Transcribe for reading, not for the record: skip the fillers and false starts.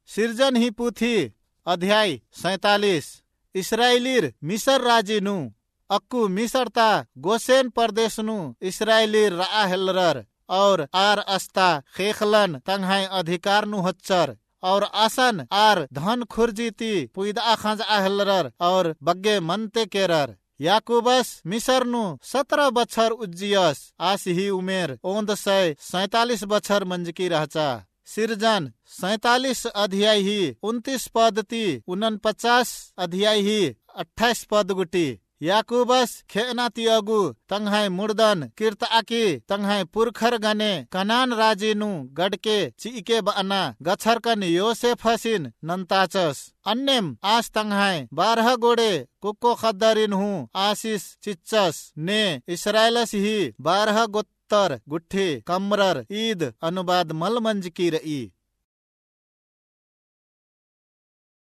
सिर्जन ही पुथी अध्याय 47। इस्राएलीर मिसर राज्यनु अक्कू मिसरता गोसेन प्रदेशनु इस्राएलीर रा हेलरर और आर अस्ता खेखलन तंहाई अधिकार नु हच्चर और आसन आर धन खुर्जीती पुइदा खाज हेलरर और बग्गे मनते केरर। याकूबस मिसरनु 17 बच्छर उज्जियस आस ही उमेर 47 बच्छर मंजकी रहचा। सिरजन 47 अध्याय ही 29 पद ती 49 अध्याय ही 28 पद गुटी। याकूबस खेना तियगु तंहाई मुर्दन कीर्ताकी तंहाई पुरखर गने कनान राजीनु गडके चिके बना गछरकन योसेफ हसिन नंताचस अन्यम आस तंहाई 12 गोडे कुक्को खद्दरिन हूँ आशीष चिच्चस ने इस्राएलस ही 12 गोत्तर गुट्ठी कमरर ईद अनुवाद मलमंज की रई।